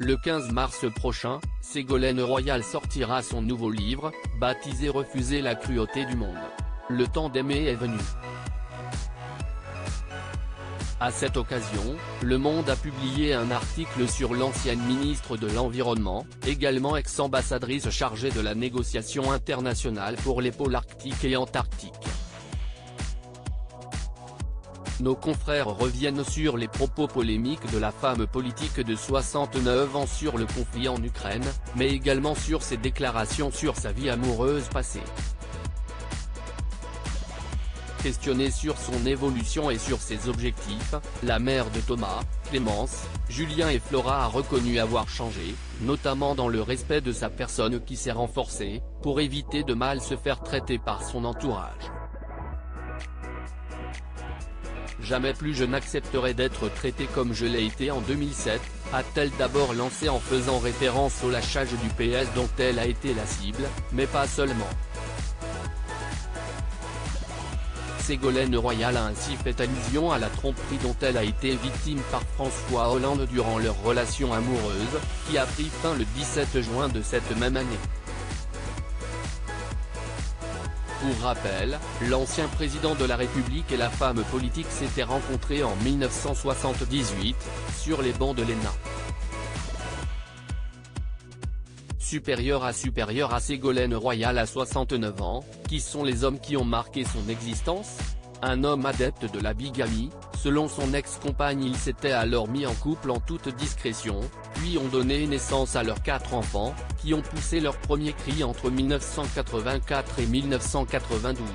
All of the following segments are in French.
Le 15 mars prochain, Ségolène Royal sortira son nouveau livre, baptisé Refuser la cruauté du monde. Le temps d'aimer est venu. À cette occasion, Le Monde a publié un article sur l'ancienne ministre de l'Environnement, également ex-ambassadrice chargée de la négociation internationale pour les pôles arctiques et antarctiques. Nos confrères reviennent sur les propos polémiques de la femme politique de 69 ans sur le conflit en Ukraine, mais également sur ses déclarations sur sa vie amoureuse passée. Questionnée sur son évolution et sur ses objectifs, la mère de Thomas, Clémence, Julien et Flora a reconnu avoir changé, notamment dans le respect de sa personne qui s'est renforcé, pour éviter de mal se faire traiter par son entourage. Jamais plus je n'accepterai d'être traité comme je l'ai été en 2007, a-t-elle d'abord lancé en faisant référence au lâchage du PS dont elle a été la cible, mais pas seulement. Ségolène Royal a ainsi fait allusion à la tromperie dont elle a été victime par François Hollande durant leur relation amoureuse, qui a pris fin le 17 juin de cette même année. Pour rappel, l'ancien président de la République et la femme politique s'étaient rencontrés en 1978, sur les bancs de l'ENA. Supérieur à Ségolène Royal à 69 ans, qui sont les hommes qui ont marqué son existence ? Un homme adepte de la bigamie, selon son ex-compagne ils s'étaient alors mis en couple en toute discrétion, puis ont donné naissance à leurs 4 enfants, qui ont poussé leur premier cri entre 1984 et 1992.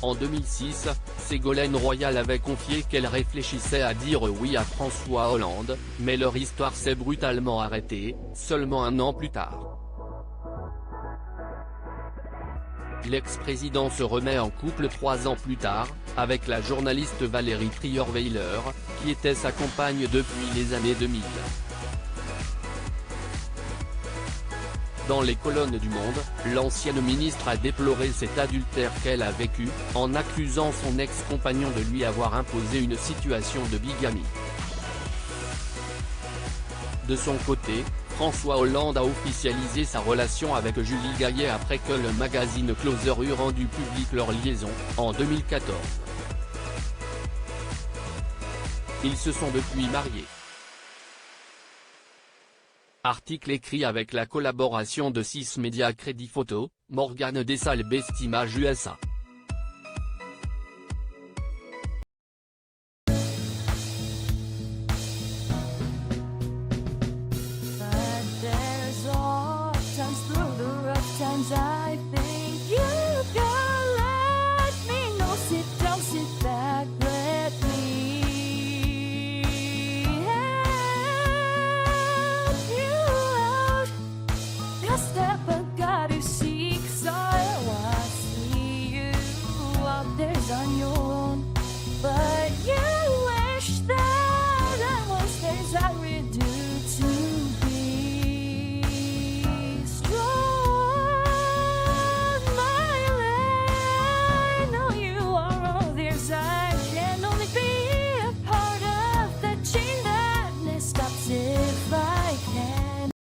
En 2006, Ségolène Royal avait confié qu'elle réfléchissait à dire oui à François Hollande, mais leur histoire s'est brutalement arrêtée, seulement un an plus tard. L'ex-président se remet en couple 3 ans plus tard, avec la journaliste Valérie Trierweiler, qui était sa compagne depuis les années 2000. Dans les colonnes du Monde, l'ancienne ministre a déploré cet adultère qu'elle a vécu, en accusant son ex-compagnon de lui avoir imposé une situation de bigamie. De son côté, François Hollande a officialisé sa relation avec Julie Gaillet après que le magazine Closer eut rendu public leur liaison, en 2014. Ils se sont depuis mariés. Article écrit avec la collaboration de 6 médias Crédit Photo, Morgane Dessalles Best Images USA. But there's all times through the rough times I feel